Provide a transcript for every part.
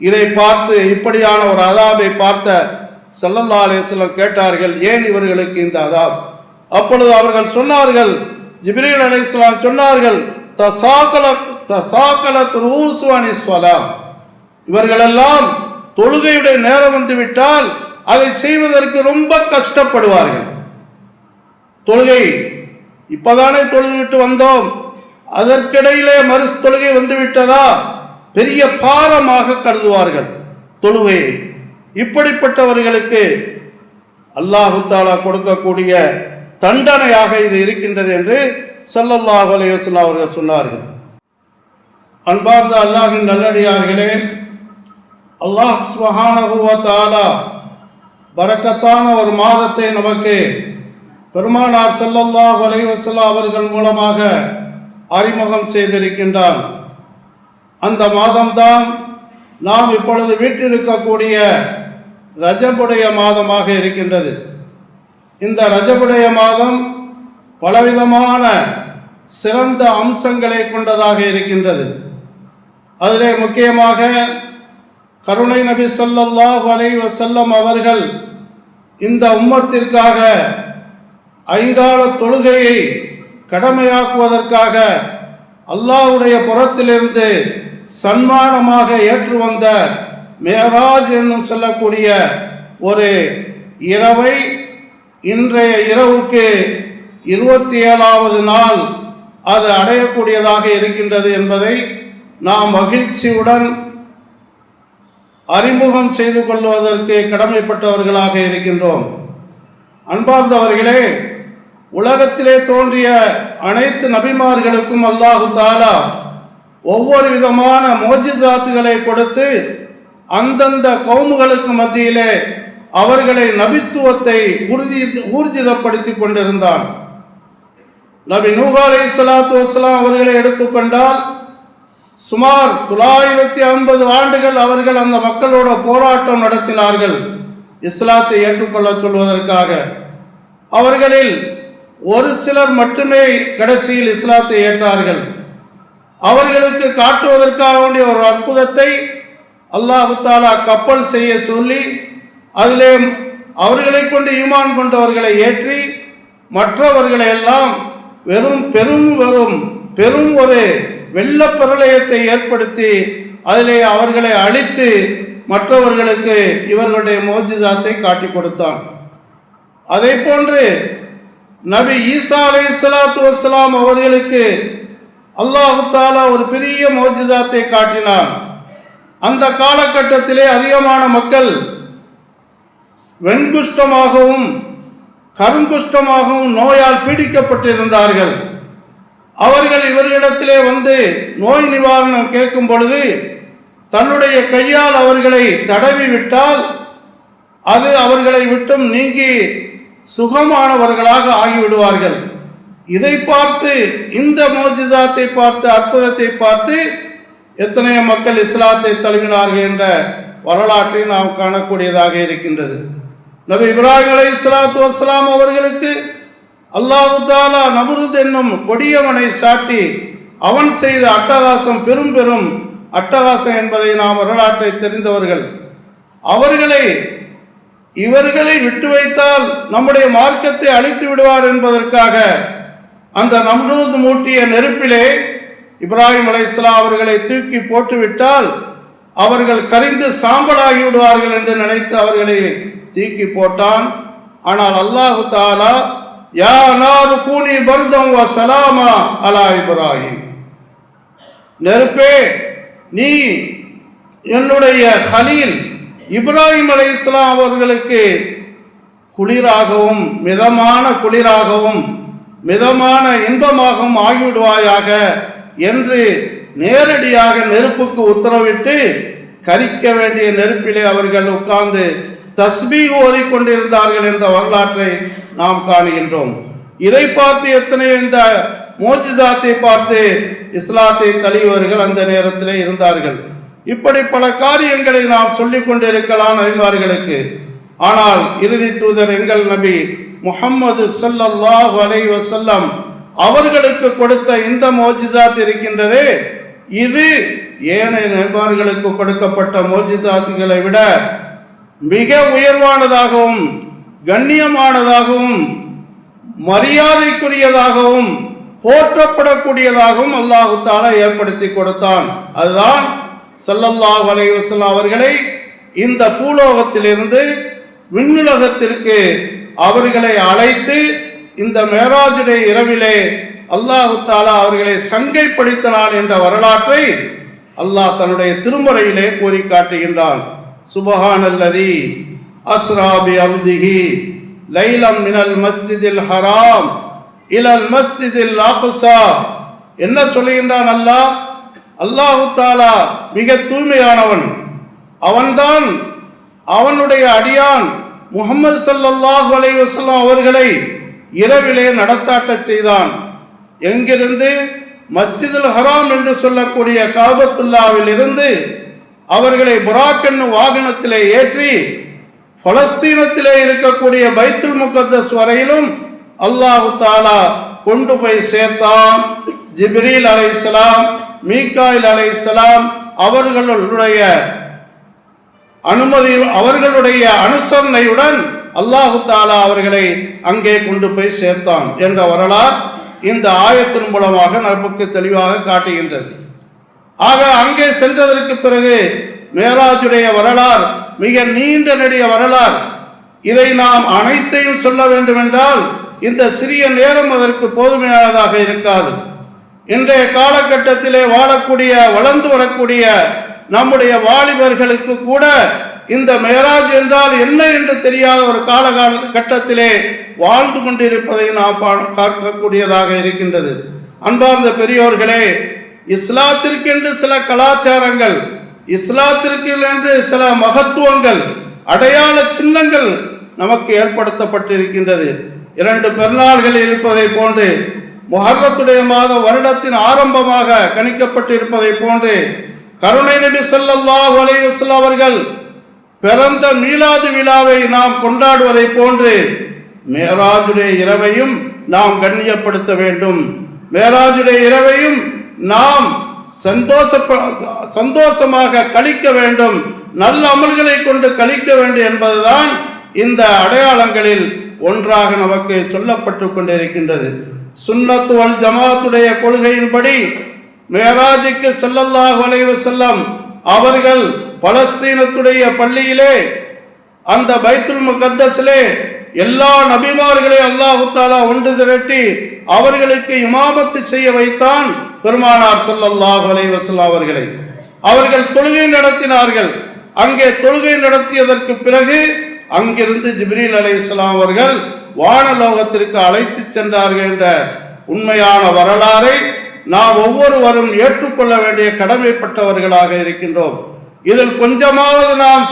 இதை பார்த்து, இப்படியான ஒரு அதாபை பார்த்த ஸல்லல்லாஹு அலைஹி வஸல்லம் கேட்டார்கள், ஏன் இவர்களுக்கு இந்த அதாப்? அப்பொழுது அவர்கள் சொன்னார்கள், ஜிப்ரீல் அலைஹிஸ்ஸலாம் சொன்னார்கள், தசாகலத் ரூஸு அனிஸ் ஸலாம், இவர்களெல்லாம் தொழுகையுடைய நேரம் வந்துவிட்டால் அதை செய்வதற்கு ரொம்ப கஷ்டப்படுவார்கள். தொழுகை இப்பதானே தொழுதுவிட்டு வந்தோம், அதற்கிடையிலே மறு தொழுகை வந்துவிட்டதா, பெரிய பாரமாக கருதுவார்கள் தொழுகையை. இப்படிப்பட்டவர்களுக்கு அல்லாஹு தஆலா கொடுக்கக்கூடிய தண்டனையாக இது இருக்கின்றது என்று ஸல்லல்லாஹு அலைஹி வஸல்லம் அவர்கள் சொன்னார்கள். அன்பார்ந்த அல்லாஹ்வின் நல்லடியார்களே, அல்லாஹ் சுப்ஹானஹு வ தஆலா பரக்கத்தான ஒரு மாதத்தை நமக்கு பெருமானார் ஸல்லல்லாஹு அலைஹி வஸல்லம் அவர்கள் மூலமாக அறிமுகம் செய்திருக்கின்றான். அந்த மாதம்தான் நாம் இப்பொழுது வீட்டிருக்கக்கூடிய ரஜபுடைய மாதமாக இருக்கின்றது. இந்த ரஜபுடைய மாதம் பலவிதமான சிறந்த அம்சங்களை கொண்டதாக இருக்கின்றது. அதிலே முக்கியமாக கருணை நபி ஸல்லல்லாஹு அலைஹி வஸல்லம் அவர்கள் இந்த உம்மத்திற்காக ஐங்கால தொழுகையை கடமையாக்குவதற்காக அல்லாஹ்வுடைய புறத்திலிருந்து சன்மானமாக ஏற்று வந்த மேராஜ் என்னும் சொல்லக்கூடிய ஒரு இரவை இன்றைய இரவுக்கு 27வது நாள் அது அடையக்கூடியதாக இருக்கின்றது என்பதை நாம் மகிழ்ச்சியுடன் அறிமுகம் செய்து கொள்வதற்கு கடமைப்பட்டவர்களாக இருக்கின்றோம். அன்பார்ந்தவர்களே, உலகத்திலே தோன்றிய அனைத்து நபிமார்களுக்கும் அல்லாஹு தஆலா ஒவ்வொரு விதமான மோஜிசாத்துகளை கொடுத்து அந்தந்த கௌமுகளுக்கு மத்தியிலே அவர்களை நபித்துவத்தை ஊர்ஜிதப்படுத்தி கொண்டிருந்தான். நபி நூஹ் அலைஹிஸ்ஸலாத்து வஸ்ஸலாம் அவர்களை எடுத்துக்கொண்டால் சுமார் 950 ஆண்டுகள் அவர்கள் அந்த மக்களோட போராட்டம் நடத்தினார்கள் இஸ்லாத்தை ஏற்றுக்கொள்ள சொல்வதற்காக. அவர்களில் ஒரு சிலர் மட்டுமே கடைசியில் இஸ்லாத்தை ஏற்றார்கள். அவர்களுக்கு காட்டுவதற்காக வேண்டிய ஒரு அற்புதத்தை அல்லாஹ் தஆலா கப்பல் செய்ய சொல்லி அதிலே அவர்களை கொண்டு ஈமான் கொண்டவர்களை ஏற்றி மற்றவர்களை எல்லாம் பெரும் ஒரு வெள்ள பிரளயத்தை ஏற்படுத்தி அதிலே அவர்களை அழித்து மற்றவர்களுக்கு இவர்களுடைய மோஜிசாத்தை காட்டி கொடுத்தான். அதே போன்று நபி ஈசா அலைஹிஸ்ஸலாத்து வஸ்ஸலாம் அவர்களுக்கு அல்லாஹ் தஆலா ஒரு பெரிய மோஜிசாத்தை காட்டினான். அந்த காலகட்டத்திலே அதிகமான மக்கள் வெண்குஷ்டமாகவும் கருங்குஷ்டமாகவும் நோயால் பீடிக்கப்பட்டிருந்தார்கள். அவர்கள் இவர்களிடத்திலே வந்து நோய் நிவாரணம் கேட்கும் பொழுது தன்னுடைய கையால் அவர்களை தடவி விட்டால் அது அவர்களை விட்டும் நீங்கி சுகமானவர்களாக ஆகிவிடுவார்கள். இதை பார்த்து, இந்த மோஜிசாத்தை பார்த்து, அற்புதத்தை பார்த்து எத்தனையோ மக்கள் இஸ்லாத்தை தழுவினார்கள் என்ற வரலாற்றை நாம் காணக்கூடியதாக இருக்கின்றது. நபி இப்ராஹிம் அலைஹிஸ்ஸலாத்து வஸ்ஸலாம் அவர்களுக்கு அல்லாஹ் தஆலா நம்ருத் என்னும் கொடியவனை சாட்டி அவன் செய்த அட்டகாசம் பெரும் அட்டகாசம் என்பதை நாம் வரலாற்றை தெரிந்தவர்கள். இவர்களை விட்டு வைத்தால் நம்முடைய மார்க்கத்தை அழித்து விடுவார் என்பதற்காக அந்த நம்ரூத் மூட்டிய நெருப்பிலே இப்ராஹிம் அலைஹிஸ்ஸலாம் அவர்களை தூக்கி போட்டுவிட்டால் அவர்கள் கரிந்து சாம்பலாகி விடுவார்கள் என்று நினைத்து அவர்களை தூக்கி போட்டான். ஆனால் அல்லாஹு தஆலா யா நாரு கூனி பர்தம் வ ஸலாமா அலா இப்ராஹிம், நெருப்பே நீ என்னுடைய கலீல் இப்ராஹிம் அலைஹிஸ்ஸலாம் அவர்களுக்கு குளிராகவும் மிதமான குளிராகவும் மிதமான இன்பமாகவும் ஆகிவிடுவாயாக என்று நேரடியாக நெருப்புக்கு உத்தரவிட்டு கரிக்க வேண்டிய நெருப்பிலே அவர்கள் உட்கார்ந்து தஸ்பீஹ் ஓதிக்கொண்டிருந்தார்கள் என்ற வரலாற்றை நாம் காணுகின்றோம். இதை பார்த்து எத்தனை இந்த மோஜிசாத்தை பார்த்து இஸ்லாத்தை தழுவியவர்கள் அந்த நேரத்திலே இருந்தார்கள். இப்படி பல காரியங்களை நாம் சொல்லிக் கொண்டிருக்கலாம் நபிமார்களுக்கு. ஆனால் இறுதி தூதர் எங்கள் நபி முஹம்மது ஸல்லல்லாஹு அலைஹி வஸல்லம் அவர்களுக்கு கொடுத்த இந்த மோஜிசாத் இருக்கின்றதே, இது ஏனைய நபிமார்களுக்கு கொடுக்கப்பட்ட மோஜிதாத்துகளை விட மிக உயர்வானதாகவும் கண்ணியமானதாகவும் மரியாதைக்குரியதாகவும் போற்றப்படக்கூடியதாகவும் அல்லாஹு தஆலா ஏற்படுத்தி கொடுத்தான். அதுதான் ஸல்லல்லாஹு அலைஹி வஸல்லம் அவர்களை இந்த பூலோகத்திலிருந்து விண்ணுலகத்திற்கு அவர்களை அழைத்து இந்த மேராஜுடைய இரவிலே அல்லாஹு தஆலா அவர்களை சங்கைப்படுத்தினான் என்ற வரலாற்றை அல்லாஹ் தன்னுடைய திருமறையிலே கூறி காட்டுகின்றான். சுப்ஹானல்லதி அஸ்ரா பி அப்திஹி லைலம் மினல் மஸ்ஜிதில் ஹராம் இலல் மஸ்ஜிதில் அக்ஸா. என்ன சொல்லுகின்றான் அல்லாஹ்? அல்லாஹு தஆலா மிக தூய்மையானவன். அவன்தான் அவனுடைய அடியான் முஹம்மது ஸல்லல்லாஹு அலைஹி வஸல்லம் அவர்களை இரவிலே நடத்தாட்ட செய்தான். எங்கிருந்து? மஸ்ஜிதுல் ஹராம் என்று சொல்லக்கூடிய காபத்துல்லாவில் இருந்து அவர்களை புராக் என்னும் வாகனத்திலே ஏற்றி பலஸ்தீனத்திலே இருக்கக்கூடிய பைத்துல் முகத்தஸ் வரையிலும் அல்லாஹு தஆலா கொண்டு போய் சேர்த்தான். ஜிப்ரீல் அலைஹிஸ்ஸலாம், மீகாயில் அலைஹிஸ்ஸலாம் அவர்களுடைய அனுமதி, அவர்களுடைய அனுசரணையுடன் அல்லாஹு தஆலா அவர்களை அங்கே கொண்டு போய் சேர்த்தான் என்ற வரலாறு இந்த ஆயத்தின் மூலமாக நமக்கு தெளிவாக காட்டுகின்றது. ஆக அங்கே சென்றதற்கு பிறகு மேராஜுடைய வரலாறு மிக நீண்ட நெடிய வரலாறு. இதை நாம் அனைத்தையும் சொல்ல வேண்டும் என்றால் இந்த சிறிய நேரம் அதற்கு போதுமையானதாக இருக்காது. இன்றைய காலகட்டத்திலே வாழக்கூடிய வளர்ந்து வரக்கூடிய நம்முடைய வாலிபர்களுக்கு கூட இந்த மேராஜ் என்றால் என்ன என்று தெரியாத ஒரு காலகட்டத்திலே வாழ்ந்து கொண்டிருப்பதை நாம் பார்க்கக்கூடியதாக இருக்கின்றது. அன்பார்ந்த பெரியோர்களே, இஸ்லாத்திற்கென்று சில கலாச்சாரங்கள், இஸ்லாத்திற்கு என்று சில மகத்துவங்கள், அடையாள சின்னங்கள் நமக்கு ஏற்படுத்தப்பட்டிருக்கின்றது. 2 பெருநாள்கள் இருப்பதை போன்று, முஹர்ரத்துடைய மாதம் வருடத்தின் ஆரம்பமாக கணிக்கப்பட்டிருப்பதை போன்று, கருணை நபி ஸல்லல்லாஹு அலைஹி வஸல்லம் அவர்கள் பிறந்த மீலாது விழாவை நாம் கொண்டாடுவதை போன்று மேராஜுடைய இரவையும் நாம் கண்ணியப்படுத்த வேண்டும். மேராஜுடைய இரவையும் நாம் சந்தோஷமாக கழிக்க வேண்டும், நல்ல அமல்களை கொண்டு கழிக்க வேண்டும் என்பதுதான் இந்த அடையாளங்களில் ஒன்றாக நமக்கு சொல்லப்பட்டு கொண்டிருக்கின்றது. சுன்னத்து வல் ஜமாத்துடைய கொள்கையின்படி மேராஜுக்கு ஸல்லல்லாஹு அலைஹி வஸல்லம் அவர்கள் பலஸ்தீனத்துடைய பள்ளியிலே, அந்த பைத்துல் முகத்தஸிலே எல்லா நபிமார்களையும் அல்லாஹு தஆலா ஒன்று திரட்டி அவர்களுக்கு இமாமத்து செய்ய வைத்தான் பெருமானார் ஸல்லல்லாஹு அலைஹி வஸல்லம் அவர்களை. அவர்கள் தொழுகை நடத்தினார்கள். அங்கே தொழுகை நடத்தியதற்கு பிறகு அங்கிருந்து ஜிப்ரீல் அலைஹிஸ்ஸலாம் அவர்கள் வானலோகத்திற்கு அழைத்து சென்றார்கள் என்ற உண்மையான வரலாறை நாம் ஒவ்வொருவரும் ஏற்றுக்கொள்ள வேண்டிய கடமைப்பட்டவர்களாக இருக்கின்றோம். இதில் கொஞ்சமாவது நாம்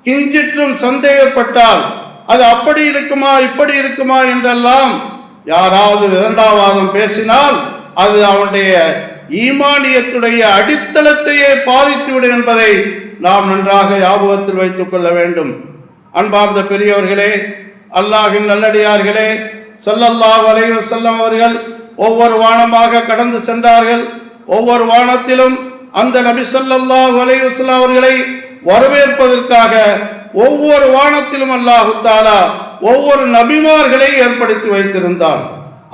கிஞ்சிற்றும் சந்தேகப்பட்டால் அது அப்படி இருக்குமா இப்படி இருக்குமா என்றெல்லாம் யாராவது விதண்டாவாதம் பேசினால் அது அவனுடைய ஈமானியத்துடைய அடித்தளத்தையே பாதித்துவிடும் என்பதை நாம் நன்றாக ஞாபகத்தில் வைத்துக் கொள்ள வேண்டும். அன்பார்ந்த பெரியவர்களே, அல்லாஹ்வின் நல்லடியார்களே, ஸல்லல்லாஹு அலைஹி வஸல்லம் அவர்கள் ஒவ்வொரு வானமாக கடந்து சென்றார்கள். ஒவ்வொரு வானத்திலும் அந்த நபி ஸல்லல்லாஹு அலைஹி வஸல்லம் அவர்களை வரவேற்பதற்காக ஒவ்வொரு வானத்திலும் அல்லாஹு தஆலா ஒவ்வொரு நபிமார்களை ஏற்படுத்தி வைத்திருந்தான்.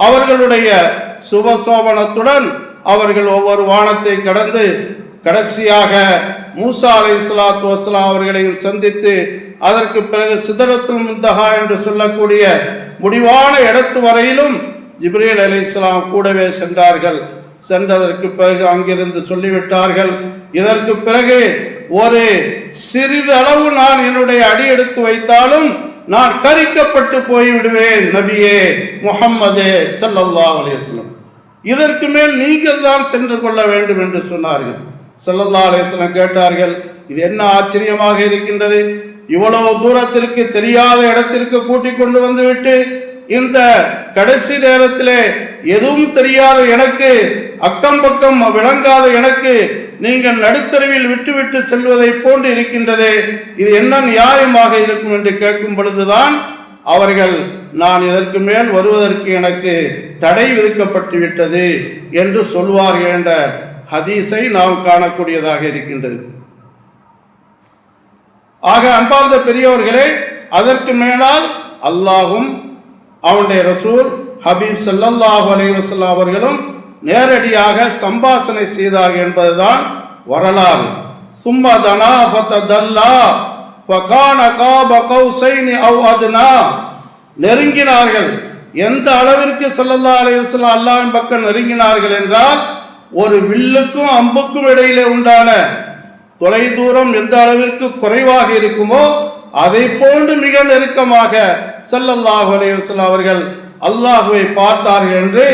அவர்களுடைய சுபசோபனத்துடன் அவர்கள் ஒவ்வொரு வானத்தை கடந்து கடைசியாக மூசா அலைஹிஸ்ஸலாத்து வஸ்ஸலாம் அவர்களையும் சந்தித்து அதற்கு பிறகு சிதறத்துல் முன்தஹா என்று சொல்லக்கூடிய முடிவான இடத்து வரையிலும் ஜிப்ரீல் அலைஹிஸ்ஸலாம் கூடவே சென்றார்கள். சென்றதற்கு பிறகு அங்கிருந்து சொல்லிவிட்டார்கள், இதற்கு பிறகு ஒரு சிறிது அளவு நான் என்னுடைய அடி எடுத்து வைத்தாலும் நான் கரிக்கப்பட்டு போய்விடுவேன் நபியே முஹம்மதே ஸல்லல்லாஹு அலைஹி வஸல்லம், இதற்கு மேல் நீங்கள் தான் சென்று கொள்ள வேண்டும் என்று சொன்னார்கள். ஸல்லல்லாஹு அலைஹி வஸல்லம் கேட்டார்கள், இது என்ன ஆச்சரியமாக இருக்கின்றது, இவ்வளவு தூரத்திற்கு தெரியாத இடத்திற்கு கூட்டிக் கொண்டு வந்துவிட்டு இந்த கடைசி நேரத்திலே எதுவும் தெரியாத எனக்கு, அக்கம் பக்கம் விளங்காத எனக்கு நீங்கள் நடுத்தருவில் விட்டுவிட்டு செல்வதை போன்று இருக்கின்றதே, இது என்ன நியாயமாக இருக்கும் என்று கேட்கும் பொழுதுதான் அவர்கள், நான் இதற்கு மேல் வருவதற்கு எனக்கு தடை விதிக்கப்பட்டு விட்டது என்று சொல்வார்கள் என்ற ஹதீஸை நாம் காணக்கூடியதாக இருக்கின்றது. ஆக அன்பார்ந்த பெரியவர்களே, அதற்கு மேலால் அல்லாஹும் அவனுடைய ரசூல் ஹபீப் ஸல்லல்லாஹு அலைஹி வஸல்லம் அவர்களும் நேரடியாக சம்பாஷணை செய்தார்கள் என்பதுதான் வரலாறு. சும்ம தனா ஃபதல்லா ஃபகான காப கௌஸைனி அவ் அத்னா, நெருங்கினார்கள். எந்த அளவிற்கு ஸல்லல்லாஹு அலைஹி வஸல்லம் அல்லாஹ்வின் பக்கம் நெருங்கினார்கள் என்றால், ஒரு வில்லுக்கும் அம்புக்கும் இடையிலே உண்டான தொலை தூரம் எந்த அளவிற்கு குறைவாக இருக்குமோ அதை போன்று மிக நெருக்கமாக ஸல்லல்லாஹு அலைஹி வஸல்லம் அவர்கள் அல்லாஹுவை பார்த்தார்கள் என்று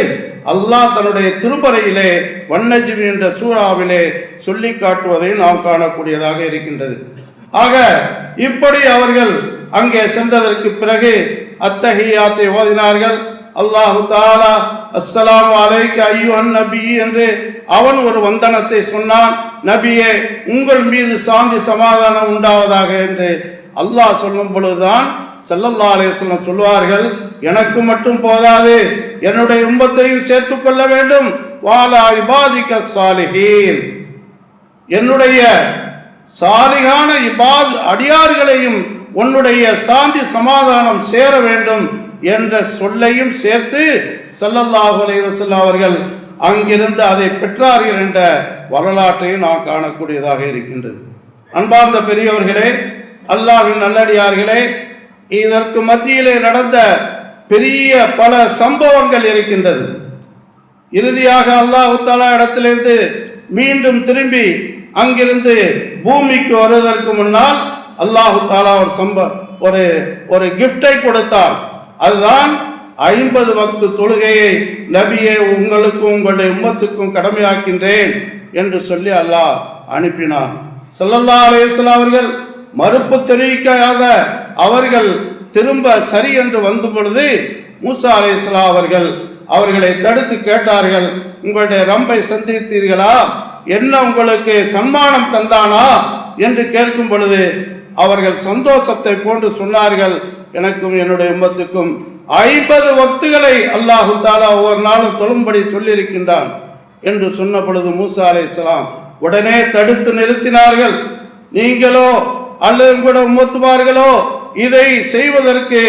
அல்லாஹ் தன்னுடைய திருமறையிலே வன்னஜ்மி என்ற சூறாவிலே சொல்லி காட்டுவதை நாம் காணக்கூடியதாக இருக்கின்றது. ஆக இப்படி அவர்கள் அங்கே சென்றதற்கு பிறகு அத்தஹியாத்தை ஓதினார்கள். அல்லாஹு தஆலா அஸ்ஸலாமு அலைக அய்யுஹன் நபி என்று அவன் ஒரு வந்தனத்தை சொன்னான். நபியே, உங்கள் மீது சாந்தி சமாதானம் உண்டாவதாக என்று அல்லாஹ் சொல்லும் பொழுதுதான் ஸல்லல்லாஹு அலைஹி வஸல்லம் சொல்வார்கள், எனக்கு மட்டும் போதாது, என்னுடைய உம்மத்தையும் சேர்த்துக் கொள்ள வேண்டும். வாலா இபாதிக சாலிஹீன், என்னுடைய சாலிகான அடியார்களையும் உன்னுடைய சாந்தி சமாதானம் சேர வேண்டும் என்ற சொல்லையும் சேர்த்து ஸல்லல்லாஹு அலைஹி வஸல்லம் அவர்கள் அங்கிருந்து அதை பெற்றார்கள் என்ற வரலாற்றையும் நாம் காணக்கூடியதாக இருக்கின்றது. அன்பார்ந்த பெரியவர்களே, அல்லாஹ்வின் நல்லடியார்களே, இதற்கு மத்தியிலே நடந்த பெரிய பல சம்பவங்கள் இருக்கின்றது. இறுதியாக அல்லாஹ் தஆலா இடத்திலிருந்து மீண்டும் திரும்பி அங்கிருந்து பூமிக்கு வருவதற்கு முன்னால் அல்லாஹ் தஆலா ஒரு கிஃப்டை கொடுத்தார். அதுதான் 50 வக்து தொழுகையை நபியே உங்களுக்கும் உங்களுடைய உம்மத்துக்கும் கடமையாக்கின்றேன் என்று சொல்லி அல்லாஹ் அனுப்பினார். ஸல்லல்லாஹு அலைஹி வஸல்லம் அவர்கள் மறுப்பு தெரிவிக்காத அவர்கள் திரும்ப சரி என்று வந்த பொழுது மூசா அலைஹிஸ்ஸலாம் அவர்களை தடுத்து கேட்டார்கள், உங்களுடைய ரம்பை சந்தித்தீர்களா, என்ன உங்களுக்கு சன்மானம் தந்தானா என்று கேட்கும் பொழுது அவர்கள் சந்தோஷத்தை போன்று சொன்னார்கள், எனக்கும் என்னுடைய உம்மத்துக்கும் 50 வக்துகளை அல்லாஹு தஆலா ஒவ்வொரு நாளும் தொழும்படி சொல்லியிருக்கின்றான் என்று சொன்ன பொழுது மூசா அலைஹிஸ்ஸலாம் உடனே தடுத்து நிறுத்தினார்கள். நீங்களோ அல்லது கூட உம்மத்துமார்களோ இதை செய்வதற்கு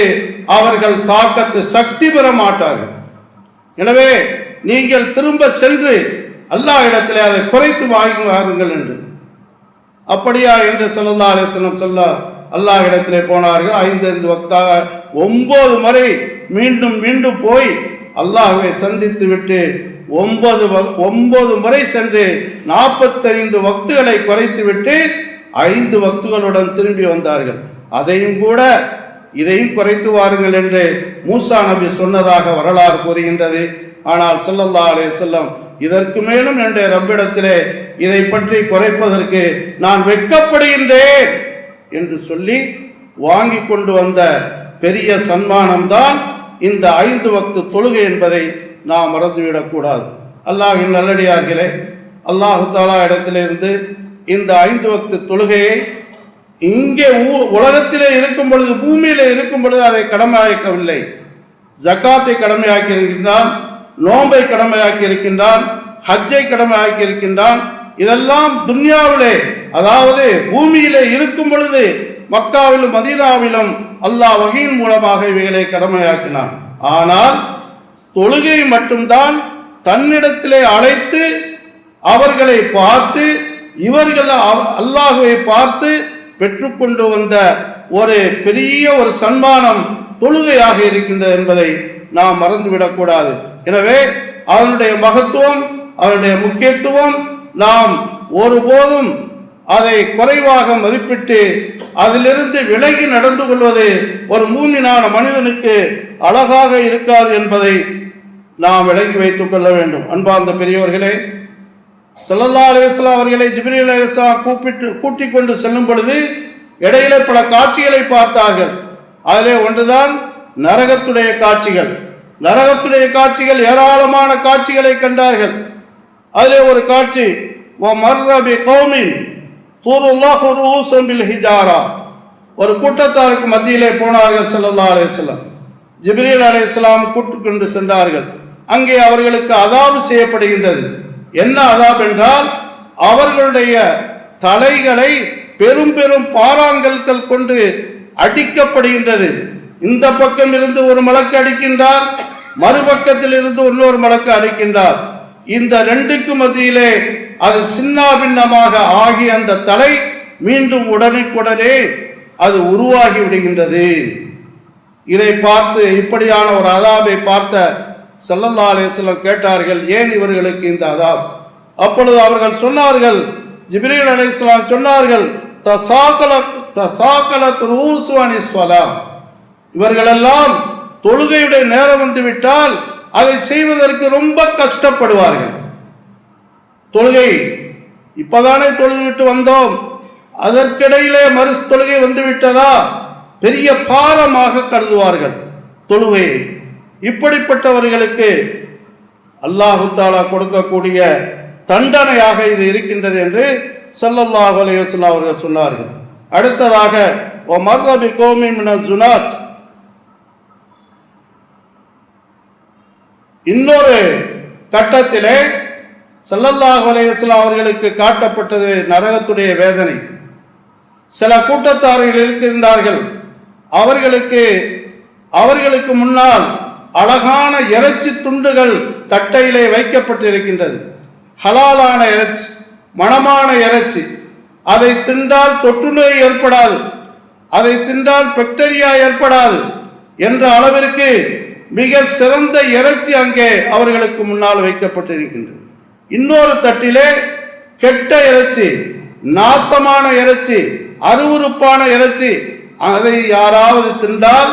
அவர்கள் தாக்கத்து சக்தி பெற மாட்டார்கள். எனவே நீங்கள் திரும்ப சென்று அல்லாஹ் இடத்திலே அதை குறைத்து வாருங்கள் என்று. அப்படியா என்று ஸல்லல்லாஹு அலைஹி வஸல்லம் சொல்ல அல்லாஹ் இடத்திலே போனார்கள். 5 வக்தாக 9 முறை மீண்டும் மீண்டும் போய் அல்லாஹ்வை சந்தித்து விட்டு 9 முறை சென்று 45 வக்துகளை குறைத்து விட்டு 5 வக்துகளுடன் திரும்பி வந்தார்கள். அதையும் கூட இதையும் குறைத்து வாருங்கள் என்று மூசா நபி சொன்னதாக வரலாறு கூறுகின்றது. ஆனால் ஸல்லல்லாஹு அலைஹி வஸல்லம் இதற்கு மேலும் என்னுடைய ரப்பிடத்திலே இதை பற்றி குறைப்பதற்கு நான் வெட்கப்படுகின்றேன் என்று சொல்லி வாங்கி கொண்டு வந்த பெரிய சன்மானம்தான் இந்த 5 வக்து தொழுகை என்பதை நாம் மறந்துவிடக்கூடாது. அல்லாஹ்வின் நல்லடியார்களே, அல்லாஹு தஆலா இடத்திலிருந்து இந்த 5 வக்து தொழுகையை இங்கே உலகத்திலே இருக்கும் பொழுது, பூமியிலே இருக்கும் பொழுது அதை கடமையாக்கவில்லை. ஜக்காத்தை கடமையாக்கி இருக்கின்றான், நோன்பை கடமையாக்கி இருக்கின்றான், ஹஜ்ஜை கடமையாக்கி இருக்கின்றான். இதெல்லாம் துன்யாவிலே, அதாவது பூமியிலே இருக்கும் பொழுது மக்காவிலும் மதீனாவிலும் அல்லாஹ் வஹீன் மூலமாக இவைகளை கடமையாக்கினான். ஆனால் தொழுகை மட்டும்தான் தன்னிடத்திலே அழைத்து அவர்களை பார்த்து இவர்கள் அல்லாஹுவை பார்த்து பெற்றுக்கொண்டு வந்த ஒரு பெரிய ஒரு சன்மானம் தொழுகையாக இருக்கின்றது என்பதை நாம் மறந்துவிடக்கூடாது. எனவே அதனுடைய மகத்துவம், அதனுடைய முக்கியத்துவம் நாம் ஒருபோதும் அதை குறைவாக மதிப்பிட்டு அதிலிருந்து விலகி நடந்து கொள்வது ஒரு மூமினான மனிதனுக்கு அழகாக இருக்காது என்பதை நாம் விலகி வைத்துக் கொள்ள வேண்டும். அன்பார்ந்த பெரியவர்களே, ஸல்லல்லாஹு அலைஹி வஸல்லம் அவர்களை ஜிப்ரீல் அலைஹிஸ்ஸலாம் கூட்டிக் கொண்டு செல்லும் பொழுது இடையில பல காட்சிகளை பார்த்தார்கள். அதிலே ஒன்றுதான் நரகத்துடைய காட்சிகள். நரகத்துடைய காட்சிகள், ஏராளமான காட்சிகளை கண்டார்கள். அதிலே ஒரு காட்சி, ஒரு கூட்டத்தாருக்கு மத்தியிலே போனார்கள் ஸல்லல்லாஹு அலைஹி வஸல்லம். ஜிப்ரீல் அலைஹிஸ்ஸலாம் கூட்டிக் கொண்டு சென்றார்கள். அங்கே அவர்களுக்கு அதாபு செய்யப்படுகின்றது. என்ன அதாப் என்றால் அவர்களுடைய தலைகளை பெரும் பெரும் பாறாங்கற்கள் கொண்டு அடிக்கப்படுகின்றது. இந்த பக்கம் இருந்து ஒரு மலக்கு அடிக்கின்றார், மறுபக்கத்தில் இருந்து இன்னொரு மலக்கு அடிக்கின்றார். இந்த ரெண்டுக்கு மத்தியிலே அது சின்ன பின்னமாக ஆகி அந்த தலை மீண்டும் உடனுக்குடனே அது உருவாகி விடுகின்றது. இதை பார்த்து, இப்படியான ஒரு அதாபை பார்த்த ஸல்லல்லாஹு அலைஹி வஸல்லம் கேட்டார்கள், ஏன் இவர்களுக்கு இந்த அதாப்? அப்பொழுது அவர்கள் சொன்னார்கள், ஜிப்ரீல் அலைஹிஸ்ஸலாம் சொன்னார்கள், தசாகலத் ரூஸு அனிஸ் ஸலாம், இவர்களெல்லாம் தொழுகையுடைய நேரம் வந்து விட்டால் அதை செய்வதற்கு ரொம்ப கஷ்டப்படுவார்கள். தொழுகை இப்பதானே தொழுது விட்டு வந்தோம், அதற்கிடையிலே மறு தொழுகை வந்து விட்டதா, பெரிய பாரமாக கருதுவார்கள் தொழுகையை. இப்படிப்பட்டவர்களுக்கு அல்லாஹு தஆலா கொடுக்கக்கூடிய தண்டனையாக இது இருக்கின்றது என்று ஸல்லல்லாஹு அலைஹி வஸல்லம் அவர்கள் சொன்னார்கள். அடுத்ததாக வமர்ர பிகௌமின் மினஸ் ஸுனாத், இன்னொரு கட்டத்திலே ஸல்லல்லாஹு அலைஹி வஸல்லம் அவர்களுக்கு காட்டப்பட்டது நரகத்துடைய வேதனை. சில கூட்டத்தார்கள் இருக்கின்றார்கள், அவர்களுக்கு முன்னால் அழகான இறைச்சி துண்டுகள் தட்டையிலே வைக்கப்பட்டிருக்கின்றது. ஹலாலான இறைச்சி, மணமான இறைச்சி. அதை தின்றால் தொற்றுநோய் ஏற்படாது, அதை தின்றால் பாக்டீரியா ஏற்படாது என்ற அளவிற்கு மிக சிறந்த இறைச்சி அங்கே அவர்களுக்கு முன்னால் வைக்கப்பட்டிருக்கின்றது. இன்னொரு தட்டிலே கெட்ட இறைச்சி, நாத்தமான இறைச்சி, அருவருப்பான இறைச்சி. அதை யாராவது தின்றால்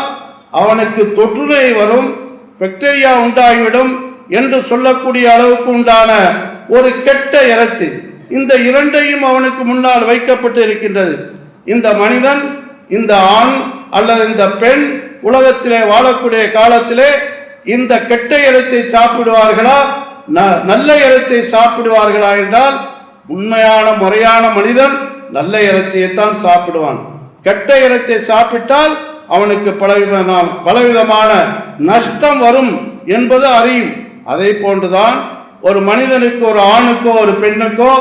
அவனுக்கு தொற்றுநோய் வரும், பாக்டீரியா உண்டாகிவிடும் என்று சொல்லக்கூடிய அளவுக்கு உண்டான ஒரு கெட்ட இறைச்சி. இந்த இரண்டையும் அவனுக்கு முன்னால் வைக்கப்பட்டு இருக்கின்றது. இந்த மனிதன், இந்த ஆண் அல்லது இந்த பெண் உலகத்திலே வாழக்கூடிய காலத்திலே இந்த கெட்ட இறைச்சியை சாப்பிடுவார்களா, நல்ல இறைச்சியை சாப்பிடுவார்களா என்றால், உண்மையான முறையான மனிதன் நல்ல இறைச்சியைத்தான் சாப்பிடுவான். கெட்ட இறைச்சியை சாப்பிட்டால் அவனுக்கு பலவிதமான நஷ்டம் வரும் என்பது அறியும். அதை போன்றுதான் ஒரு மனிதனுக்கு, ஒரு ஆணுக்கோ ஒரு பெண்ணுக்கோ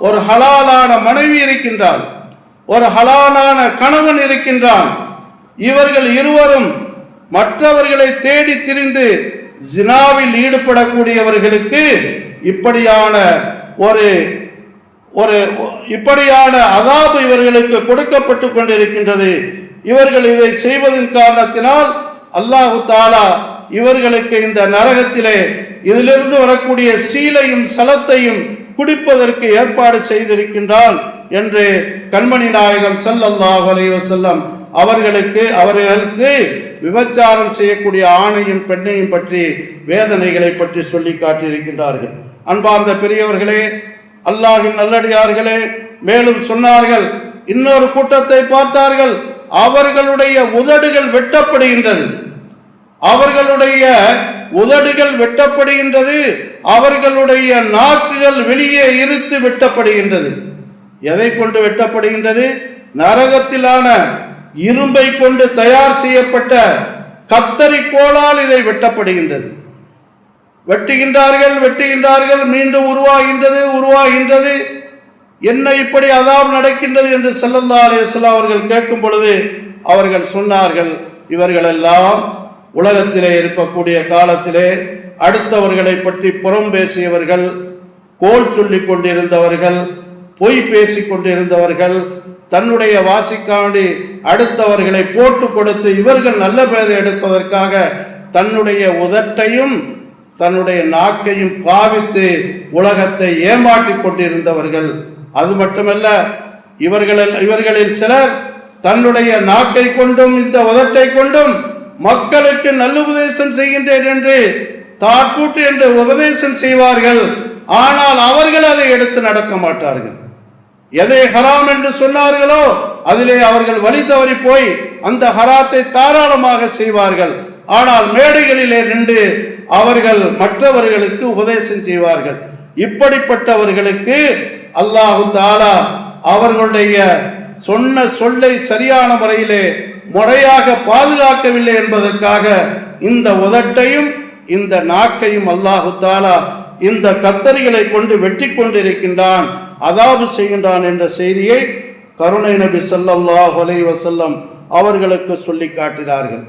ஒரு ஹலாலான மனைவி இருக்கின்றாள், ஒரு ஹலாலான கணவன் இருக்கின்றான். இவர்கள் இருவரும் மற்றவர்களை தேடி திரிந்து ஜினாவில் ஈடுபடக்கூடியவர்களுக்கு இப்படியான அதாபு இவர்களுக்கு கொடுக்கப்பட்டு கொண்டிருக்கின்றது. இவர்கள் இதை செய்வதன் காரணத்தினால் அல்லாஹு தஆலா இவர்களுக்கு இந்த நரகத்திலே இதிலிருந்து வரக்கூடிய சீலையும் சலத்தையும் குடிப்பதற்கு ஏற்பாடு செய்திருக்கின்றான் என்று கண்மணி நாயகம் ஸல்லல்லாஹு அலைஹி வஸல்லம் அவர்களுக்கு விபச்சாரம் செய்யக்கூடிய ஆணையும் பெண்ணையும் பற்றி, வேதனைகளை பற்றி சொல்லி காட்டியிருக்கின்றார்கள். அன்பார்ந்த பெரியவர்களே, அல்லாஹ்வின் நல்லடியார்களே, மேலும் சொன்னார்கள், இன்னொரு கூட்டத்தை பார்த்தார்கள், அவர்களுடைய உதடுகள் வெட்டப்படுகின்றது, அவர்களுடைய உதடுகள் வெட்டப்படுகின்றது, அவர்களுடைய நாக்குகள் வெளியே இழுத்து வெட்டப்படுகின்றது. எதை கொண்டு வெட்டப்படுகின்றது? நரகத்திலான இரும்பை கொண்டு தயார் செய்யப்பட்ட கத்தரிக்கோளால் இதை வெட்டப்படுகின்றது. வெட்டுகின்றார்கள், மீண்டும் உருவாகின்றது. என்ன இப்படி அதாப் நடக்கின்றது என்று ஸல்லல்லாஹு அலைஹி வஸல்லம் அவர்கள் கேட்கும் பொழுது அவர்கள் சொன்னார்கள், இவர்களெல்லாம் உலகத்திலே இருக்கக்கூடிய காலத்திலே அடுத்தவர்களை பற்றி புறம் பேசியவர்கள், கோல் சொல்லிக் கொண்டிருந்தவர்கள், பொய் பேசிக் கொண்டிருந்தவர்கள், தன்னுடைய வாசிக்காண்டி அடுத்தவர்களை போட்டு கொடுத்து இவர்கள் நல்ல பெயர் எடுப்பதற்காக தன்னுடைய உதட்டையும் தன்னுடைய நாக்கையும் பாவித்து உலகத்தை ஏமாற்றிக் கொண்டிருந்தவர்கள். அது மட்டுமல்ல, இவர்களில் சிலர் தன்னுடைய நாக்கை கொண்டும் இந்த உதட்டை கொண்டும் மக்களுக்கு நல்லுபதேசம் செய்கின்றேன் என்று தாட்கூட்டு என்று உபதேசம் செய்வார்கள். ஆனால் அவர்கள் அதை எடுத்து நடக்க மாட்டார்கள். எதை ஹராம் என்று சொன்னார்களோ அதிலே அவர்கள் வழி தவறி போய் அந்த ஹராத்தை தாராளமாக செய்வார்கள். ஆனால் மேடைகளிலே நின்று அவர்கள் மற்றவர்களுக்கு உபதேசம் செய்வார்கள். இப்படிப்பட்டவர்களுக்கு அல்லாஹு தஆலா அவர்களுடைய சொன்ன சொல்லை சரியான முறையாக பாதுகாக்கவில்லை என்பதற்காக இந்த உதட்டையும் இந்த நாக்கையும் அல்லாஹு தஆலா இந்த கத்தரிகளை கொண்டு வெட்டி கொண்டிருக்கின்றான், அதாபு செய்கின்றான் என்ற செய்தியை கருணை நபி ஸல்லல்லாஹு அலைஹி வஸல்லம் அவர்களுக்கு சொல்லி காட்டினார்கள்.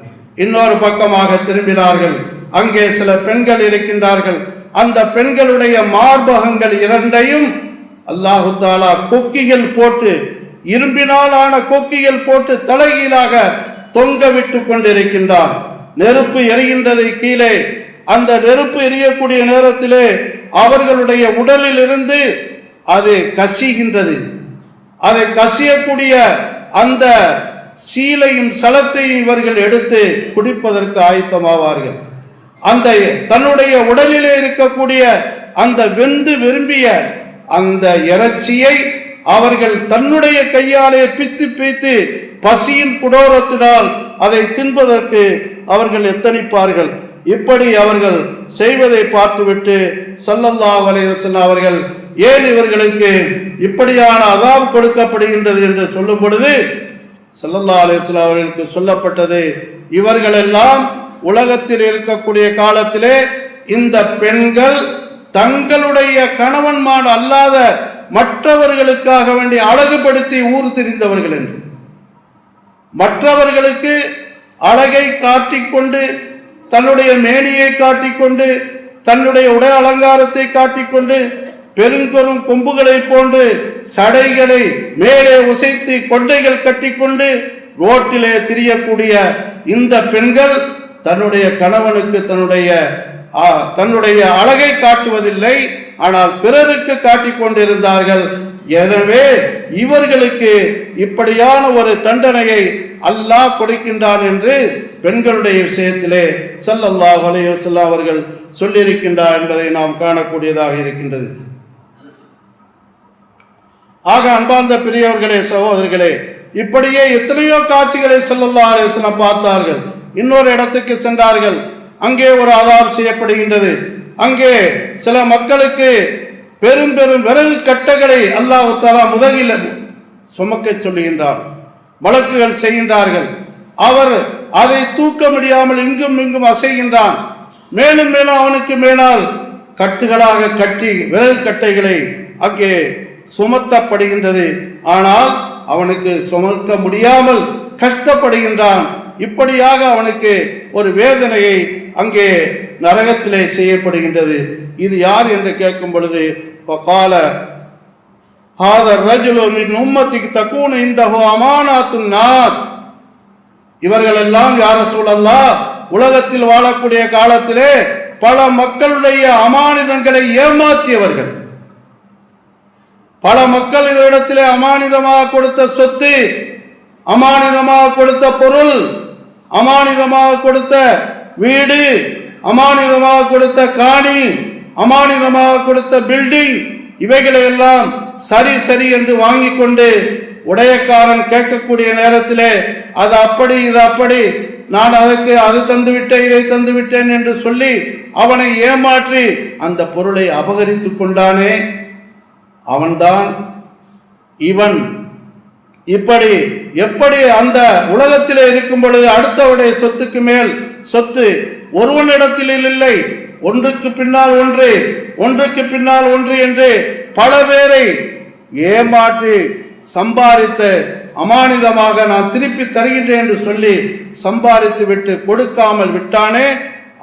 இன்னொரு பக்கமாக திரும்பினார்கள். அங்கே சில பெண்கள் இருக்கின்றார்கள். அந்த பெண்களுடைய மார்பகங்கள் இரண்டையும் அல்லாஹு தஆலா கொக்கிகள் போட்டு, இரும்பினாலான கொக்கிகள் போட்டு தலைகீழாக தொங்க விட்டு கொண்டிருக்கின்றான். நெருப்பு எரிகின்றது கீழே. அந்த நெருப்பு எரியக்கூடிய நேரத்திலே அவர்களுடைய உடலில் இருந்து அது கசிகின்றது. அதை கசியக்கூடிய அந்த சீலையும் சலத்தையும் இவர்கள் எடுத்து குடிப்பதற்கு ஆயத்தமாவார்கள். அந்த தன்னுடைய உடலிலே இருக்கக்கூடிய அந்த வெந்து விரும்பிய அந்த இறைச்சியை அவர்கள் தன்னுடைய கையாலே பித்து பித்து பசியின் குடோரத்தினால் அதை தின்பதற்கு அவர்கள் எத்தனிப்பார்கள். இப்படி அவர்கள் செய்வதை பார்த்துவிட்டு ஸல்லல்லாஹு அலைஹி வஸல்லம் அவர்கள் ஏன் இவர்களுக்கு இப்படியான அதாப் கொடுக்கப்படுகின்றது என்று சொல்லும் பொழுது ஸல்லல்லாஹு அலைஹி வஸல்லம் அவர்களுக்கு சொல்லப்பட்டது, இவர்களெல்லாம் உலகத்தில் இருக்கக்கூடிய காலத்திலே இந்த பெண்கள் தங்களுடைய கணவன்மார் அல்லாத மற்றவர்களுக்காக வேண்டி அழகுபடுத்தி ஊர் திரிந்தவர்கள் என்று, மற்றவர்களுக்கு அழகை காட்டிக்கொண்டு, தன்னுடைய மேனியை காட்டிக்கொண்டு, தன்னுடைய உடை அலங்காரத்தை காட்டிக்கொண்டு, பெருங்கொரும் கொம்புகளை போன்று சடைகளை மேலே உசைத்து கொண்டைகள் கட்டிக்கொண்டு ரோட்டிலே திரியக்கூடிய இந்த பெண்கள் தன்னுடைய கணவனுக்கு தன்னுடைய அழகை காட்டுவதில்லை, ஆனால் பிறருக்கு காட்டிக் கொண்டிருந்தார்கள். எனவே இவர்களுக்கு இப்படியான ஒரு தண்டனையை அல்லாஹ் கொடுக்கின்றான் என்று பெண்களுடைய விஷயத்திலே ஸல்லல்லாஹு அலைஹி வஸல்லம் அவர்கள் சொல்லியிருக்கின்றார் என்பதை நாம் காணக்கூடியதாக இருக்கின்றது. ஆக அன்பார்ந்த பெரியவர்களே, சகோதரர்களே, இப்படியே எத்தனையோ காட்சிகளை ஸல்லல்லாஹு அலைஹி வஸல்லம் பார்த்தார்கள். இன்னொரு இடத்துக்கு சென்றார்கள். அங்கே ஒரு அதாப் செய்யப்படுகின்றது. அங்கே சில மக்களுக்கு பெரும் பெரும் விறகு கட்டைகளை அல்லாஹ் தஆலா முதுகில் சுமக்க சொல்லுகின்றார். வழக்குகள் செய்கின்றார்கள். அவர் அதை தூக்க முடியாமல் இங்கும் இங்கும் அசைகின்றான். மேலும் மேலும் அவனுக்கு மேலால் கட்டுகளாக கட்டி விறகு கட்டைகளை அங்கே சுமத்தப்படுகின்றது. ஆனால் அவனுக்கு சுமக்க முடியாமல் கஷ்டப்படுகின்றான். இப்படியாக அவனுக்கு ஒரு வேதனையை அங்கே நரகத்திலே செய்யப்படுகின்றது. இது யார் என்று கேட்கும் பொழுது வகால ஹாதா ரஜுலு மின் உம்மத்திக்கு தகூன இந்தஹு அமானாத்துன் நாஸ், இவர்கள் எல்லாம் யா ரசூலல்லாஹ் உலகத்தில் வாழக்கூடிய காலத்திலே பல மக்களுடைய அமானிதங்களை ஏமாற்றியவர்கள். பல மக்களிடத்திலே அமானிதமாக கொடுத்த சொத்து, அமானிதமாக கொடுத்த பொருள், அமானிதமாக கொடுத்த வீடு, அமானிதமாக கொடுத்த காணி, அமானிதமாக கொடுத்த பில்டிங், இவைகளை எல்லாம் சரி சரி என்று வாங்கி கொண்டு உடையக்காரன் கேட்கக்கூடிய நேரத்திலே அது அப்படி இது அப்படி, நான் அதற்கு அது தந்து விட்டேன் இதை தந்து விட்டேன் என்று சொல்லி அவனை ஏமாற்றி அந்த பொருளை அபகரித்து கொண்டானே, அவன்தான் இவன். இப்படி எப்படி அந்த உலகத்திலே இருக்கும் பொழுது அடுத்தவருடைய சொத்துக்கு மேல் சொத்து ஒருவனிடத்தில் இல்லை, ஒன்றுக்கு பின்னால் ஒன்று, ஒன்றுக்கு பின்னால் ஒன்று என்று பல பேரை ஏமாற்றி சம்பாதித்து அமானிதமாக நான் திருப்பி தருகின்றேன் என்று சொல்லி சம்பாதித்து விட்டு கொடுக்காமல் விட்டானே,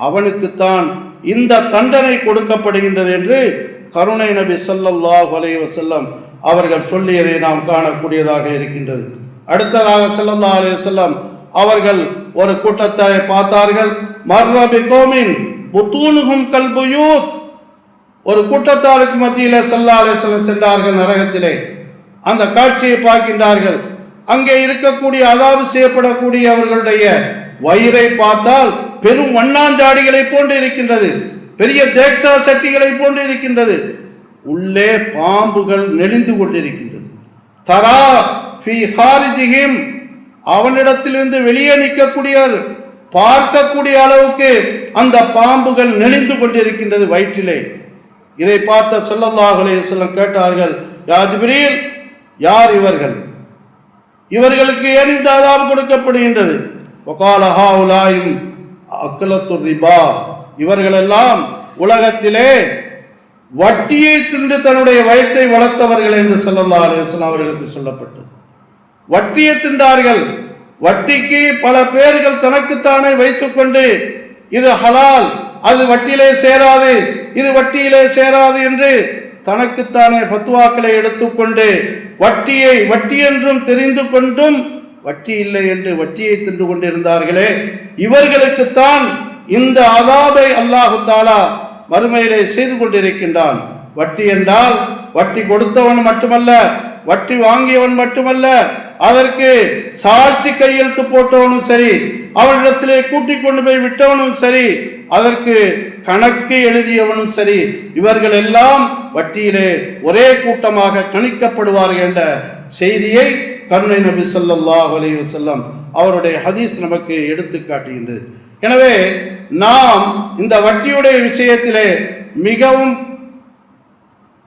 அவனுக்குத்தான் இந்த தண்டனை கொடுக்கப்படுகின்றது என்று கருணை நபி ஸல்லல்லாஹு அலைஹி வஸல்லம் அவர்கள் சொல்லியதை நாம் காணக்கூடியதாக இருக்கின்றது. அடுத்ததாக ஸல்லல்லாஹு அலைஹி வஸல்லம் அவர்கள் ஒரு கூட்டத்தை பார்த்தார்கள். மர்ர பிகௌமின் புத்தூனுஹும் கல்புயூத், ஒரு கூட்டத்தாருக்கு மத்தியிலே ஸல்லல்லாஹு அலைஹி வஸல்லம் சென்றார்கள். நரகத்திலே அந்த காட்சியை பார்க்கின்றார்கள். அங்கே இருக்கக்கூடிய அதாபு செய்யப்படக்கூடிய அவர்களுடைய வயிறை பார்த்தால் பெரும் வண்ணாஞ்சாடிகளை போன்று இருக்கின்றது, பெரிய தேக்ஷா சட்டிகளை போன்று இருக்கின்றது. உள்ளே பாம்புகள் நெளிந்து கொண்டிருக்கின்றது. தரா ஃபி ஹாரிஜிஹிம், அவனிடத்திலிருந்து வெளியே நிற்கக்கூடிய பார்க்கக்கூடிய அளவுக்கு அந்த பாம்புகள் நெளிந்து கொண்டிருக்கின்றது வயிற்றிலே. இதை பார்த்த ஸல்லல்லாஹு அலைஹி வஸல்லம் கேட்டார்கள், யா ஜிப்ரீல், யார் இவர்கள்? இவர்களுக்கு ஏன் இந்த அதாப் கொடுக்கப்படுகின்றது? வகால ஹாஉலாயும் அக்லத்து ரிபா, இவர்களெல்லாம் உலகத்திலே வட்டியை தின்று தன்னுடைய வயத்தை வளர்த்தவர்கள் என்று ஸல்லல்லாஹு அலைஹி வஸல்லம் அவர்களுக்கு சொல்லப்பட்டது. வட்டியை தின்றார்கள். வட்டிக்கு பல பேர்கள் தனக்குத்தானே வைத்துக் கொண்டு இது ஹலால், அது வட்டியிலே சேராது, இது வட்டியிலே சேராது என்று தனக்குத்தானே ஃபத்வாக்களை எடுத்துக்கொண்டு வட்டியை வட்டி என்றும் தெரிந்து கொண்டும் வட்டி இல்லை என்று வட்டியை தின்று கொண்டிருந்தார்களே, இவர்களுக்குத்தான் இந்த அதாபை அல்லாஹு தஆலா மறுமையிலே செய்து கொண்டிருக்கின்றான். வட்டி என்றால் வட்டி கொடுத்தவன் மட்டுமல்ல, வட்டி வாங்கியவன் மட்டுமல்ல, அதற்கு சாட்சி கையெழுத்து போட்டவனும் சரி, அவனிடத்திலே கூட்டிக் கொண்டு போய் விட்டவனும் சரி, அதற்கு கணக்கு எழுதியவனும் சரி, இவர்கள் எல்லாம் வட்டியிலே ஒரே கூட்டமாக கணிக்கப்படுவார்கள் என்ற செய்தியை கருணை நபி ஸல்லல்லாஹு அலைஹி வஸல்லம் அவருடைய ஹதீஸ் நமக்கு எடுத்து காட்டுகின்றது. எனவே நாம் இந்த வட்டியுடைய விஷயத்திலே மிகவும்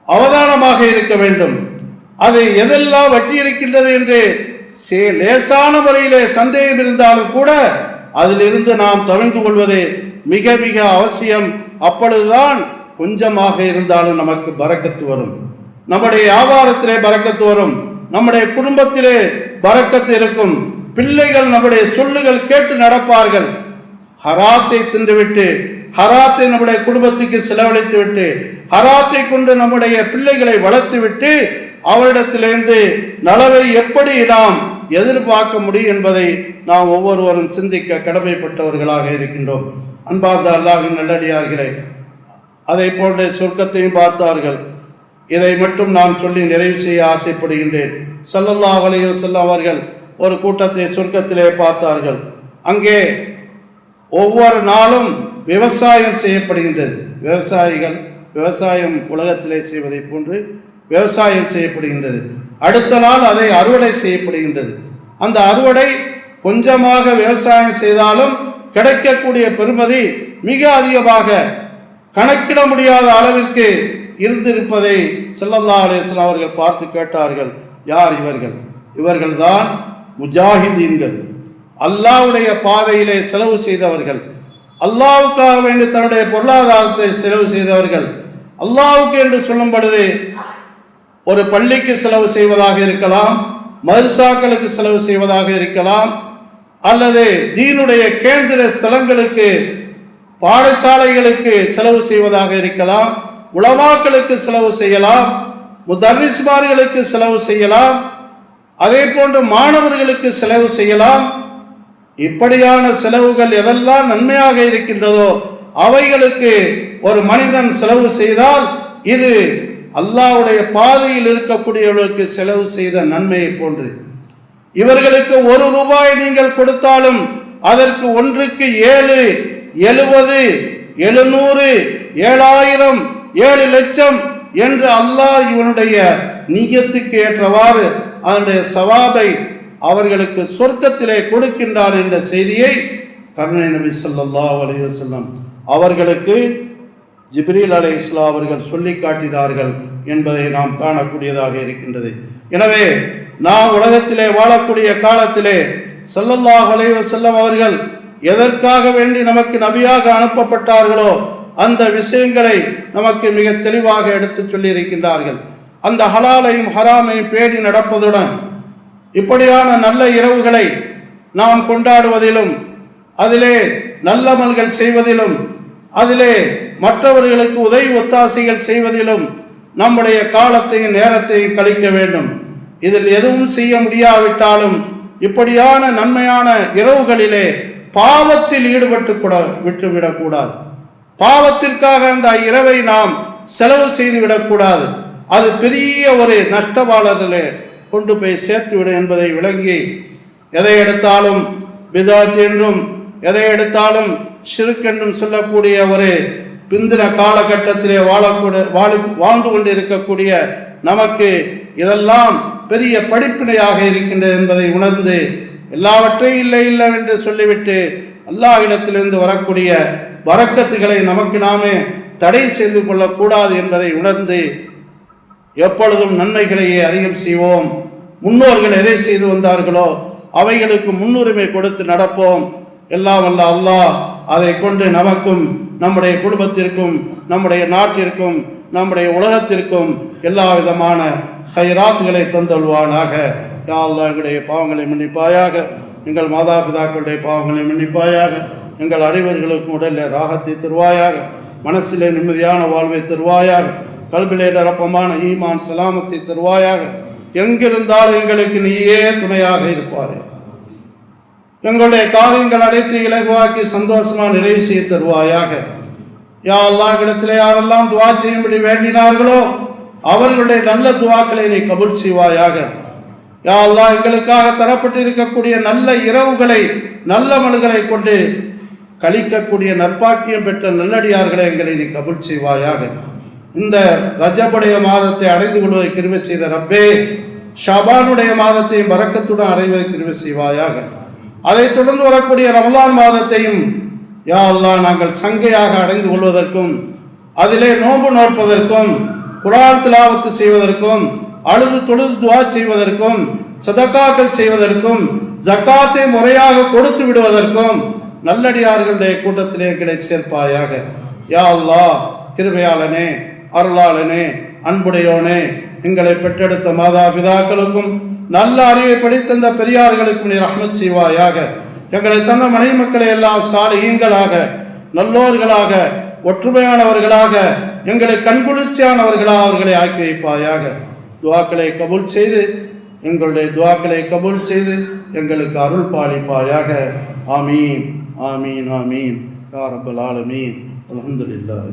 அவதானமாக இருக்க வேண்டும். அது எதெல்லாம் வட்டி இருக்கின்றது என்று லேசான முறையிலே சந்தேகம் இருந்தாலும் கூட அதிலிருந்து நாம் தவிர்த்து கொள்வது மிக மிக அவசியம். அப்பொழுதுதான் கொஞ்சமாக இருந்தாலும் நமக்கு பரக்கத்து வரும், நம்முடைய வியாபாரத்திலே பரக்கத்து வரும், நம்முடைய குடும்பத்திலே பரக்கத்து இருக்கும், பிள்ளைகள் நம்முடைய சொல்லுகள் கேட்டு நடப்பார்கள். ஹராத்தை தின்றுவிட்டு, ஹராத்தை நம்முடைய குடும்பத்துக்கு செலவழித்து விட்டு, ஹராத்தை கொண்டு நம்முடைய பிள்ளைகளை வளர்த்து விட்டு அவரிடத்திலிருந்து நலவை எப்படி நாம் எதிர்பார்க்க முடியும் என்பதை நாம் ஒவ்வொருவரும் சிந்திக்க கடமைப்பட்டவர்களாக இருக்கின்றோம். அன்பார்ந்த அல்லாஹ்வின் நல்லடியார்களே, அதை போன்ற சொர்க்கத்தையும் பார்த்தார்கள். இதை மட்டும் நான் சொல்லி நிறைவு செய்ய ஆசைப்படுகின்றேன். ஸல்லல்லாஹு அலைஹி வஸல்லம் அவர்கள் ஒரு கூட்டத்தை சொர்க்கத்திலே பார்த்தார்கள். அங்கே ஒவ்வொரு நாளும் விவசாயம் செய்யப்படுகின்றது. விவசாயம் உலகத்திலே செய்வதை போன்று விவசாயம் செய்யப்படுகின்றது. அடுத்த நாள் அதை அறுவடை செய்யப்படுகின்றது. அந்த அறுவடை கொஞ்சமாக விவசாயம் செய்தாலும் கிடைக்கக்கூடிய பெறுமதி மிக அதிகமாக கணக்கிட முடியாத அளவிற்கு இருந்திருப்பதை ஸல்லல்லாஹு அலைஹி வஸல்லம் அவர்கள் பார்த்து கேட்டார்கள், யார் இவர்கள்? இவர்கள்தான் முஜாஹிதீன்கள், அல்லாஹ்வுடைய பாதையிலே செலவு செய்தவர்கள், அல்லாஹ்வுக்காக வேண்டி தன்னுடைய பொருளாதாரத்தை செலவு செய்தவர்கள். அல்லாஹ்வுக்கு என்று சொல்லும் பொழுது ஒரு பள்ளிக்கு செலவு செய்வதாக இருக்கலாம், மதரசாக்களுக்கு செலவு செய்வதாக இருக்கலாம், அல்லது தீனுடைய கேந்திர ஸ்தலங்களுக்கு பாடசாலைகளுக்கு செலவு செய்வதாக இருக்கலாம், உலமாக்களுக்கு செலவு செய்யலாம், முதர்ரிஸ்மார்களுக்கு செலவு செய்யலாம், அதே போன்று மாணவர்களுக்கு செலவு செய்யலாம். இப்படியான செலவுகள் எதெல்லாம் நன்மையாக இருக்கின்றதோ அவைகளுக்கு ஒரு மனிதன் செலவு செய்தால் இது அல்லாஹ்வுடைய பாதையில் இருக்கக்கூடியவர்களுக்கு செலவு செய்த நன்மையை போன்று. இவர்களுக்கு 1 ரூபாய் நீங்கள் கொடுத்தாலும் அதற்கு ஒன்றுக்கு 7, 70, 700, 7000, 7 லட்சம் என்று அல்லாஹ் இவனுடைய நியத்துக்கு ஏற்றவாறு அதனுடைய சவாபை அவர்களுக்கு சொர்க்கத்திலே கொடுக்கின்றார் என்ற செய்தியை கருணை நபி ஸல்லல்லாஹு அலைஹி வஸல்லம் அவர்களுக்கு ஜிப்ரீல் அலைஹிஸ்ஸலாம் அவர்கள் சொல்லி காட்டினார்கள் என்பதை நாம் காணக்கூடியதாக இருக்கின்றது. எனவே நாம் உலகத்திலே வாழக்கூடிய காலத்திலே ஸல்லல்லாஹு அலைஹி வஸல்லம் அவர்கள் எதற்காக வேண்டி நமக்கு நபியாக அனுப்பப்பட்டார்களோ அந்த விஷயங்களை நமக்கு மிக தெளிவாக எடுத்து சொல்லி இருக்கின்றார்கள். அந்த ஹலாலையும் ஹராமையும் பேணி நடப்பதுடன் இப்படியான நல்ல இரவுகளை நாம் கொண்டாடுவதிலும், அதிலே நல்லமல்கள் செய்வதிலும், அதிலே மற்றவர்களுக்கு உதவி ஒத்தாசைகள் செய்வதிலும் நம்முடைய காலத்தையும் நேரத்தையும் கழிக்க வேண்டும். இதில் எதுவும் செய்ய முடியாவிட்டாலும் இப்படியான நன்மையான இரவுகளிலே பாவத்தில் ஈடுபட்டு விட்டுவிடக்கூடாது. பாவத்திற்காக அந்த இரவை நாம் செலவு செய்து விடக்கூடாது. அது பெரிய ஒரு நஷ்டவாளர்களே கொண்டு போய் சேர்த்துவிடும் என்பதை விளங்கி, எதை எடுத்தாலும் பிதாத் என்றும் எதை எடுத்தாலும் ஷிர்க் என்றும் சொல்லக்கூடிய ஒரு பிந்தின காலகட்டத்திலே வாழ்ந்து கொண்டு இருக்கக்கூடிய நமக்கு இதெல்லாம் பெரிய படிப்பினையாக இருக்கின்றது என்பதை உணர்ந்து, எல்லாவற்றையும் இல்லை இல்லை என்று சொல்லிவிட்டு அல்லாஹ்விடத்திலிருந்து வரக்கூடிய பரக்கத்துகளை நமக்கு நாமே தடை செய்து கொள்ளக்கூடாது என்பதை உணர்ந்து எப்பொழுதும் நன்மைகளையே அதிகம் செய்வோம். முன்னோர்கள் எதை செய்து வந்தார்களோ அவைகளுக்கு முன்னுரிமை கொடுத்து நடப்போம். எல்லாம் வல்ல அல்லாஹ் அதை கொண்டு நமக்கும் நம்முடைய குடும்பத்திற்கும் நம்முடைய நாட்டிற்கும் நம்முடைய உலகத்திற்கும் எல்லா விதமான ஹைராத்துகளை தந்தல்வானாக. யா அல்லாஹ் எங்களுடைய பாவங்களை மன்னிப்பாயாக, எங்கள் மாதா பிதாக்களுடைய பாவங்களை மன்னிப்பாயாக, எங்கள் அனைவர்களுக்கும் உடலில் ராகத்தை தருவாயாக, மனசிலே நிம்மதியான வாழ்வை தருவாயாக, கல்விலே நிரப்பமான ஈமான் சலாமத்தை தருவாயாக. எங்கிருந்தாலும் எங்களுக்கு நீயே துணையாக இருப்பாய். எங்களுடைய காரியங்கள் அனைத்து இலகுவாக்கி சந்தோஷமாக நிறைவு செய்ய தருவாயாக. யா அல்லாஹ் இடத்திலே யாரெல்லாம் துவா செய்யும்படி வேண்டினார்களோ அவர்களுடைய நல்ல துவாக்களை நீ கபூல் செய்வாயாக. யா அல்லாஹ் எங்களுக்காக தரப்பட்டிருக்கக்கூடிய நல்ல இரவுகளை நல்ல மனுகளை கொண்டு கழிக்கக்கூடிய நற்பாக்கியம் பெற்ற நல்லடியார்களை எங்களை நீ கபூல் செய்வாயாக. இந்த ரஜபுடைய மாதத்தை அடைந்து கொள்வதை கிருபை செய்த ரப்பே, ஷாபானுடைய மாதத்தையும் பரக்கத்துடன் அடைவதை கிருபை செய்வாயாக. அதைத் தொடர்ந்து வரக்கூடிய ரமலான் மாதத்தையும் யா அல்லாஹ் நாங்கள் சங்கையாக அடைந்து கொள்வதற்கும், அதிலே நோன்பு நோற்பதற்கும், குர்ஆன் திலாவத்து செய்வதற்கும், அழுது தொழுது துஆ செய்வதற்கும், சதகாக்கள் செய்வதற்கும், ஜக்காத்தை முறையாக கொடுத்து விடுவதற்கும் நல்லடியார்களுடைய கூட்டத்திலே எங்களை சேர்ப்பாயாக. யா அல்லாஹ் கிருபையாளனே, அருளாளனே, அன்புடையோனே, எங்களை பெற்றெடுத்த மாதா பிதாக்களுக்கும் நல்ல அறிவை படித்தந்த பெரியார்களுக்கும் நீ ரஹ்மத் செய்வாயாக. எங்களை தந்த மனை மக்களை எல்லாம் சாலிஹீன்களாக, நல்லோர்களாக, ஒற்றுமையானவர்களாக, எங்களை கண்குளிர்ச்சியானவர்களாக அவர்களை ஆக்கி வைப்பாயாக. துவாக்களை கபூல் செய்து எங்களுடைய துவாக்களை கபூல் செய்து எங்களுக்கு அருள் பாலிப்பாயாக. ஆமீன் ஆமீன் ஆமீன் யா ரப்பல் ஆலமீன். அல்ஹம்துலில்லாஹ்.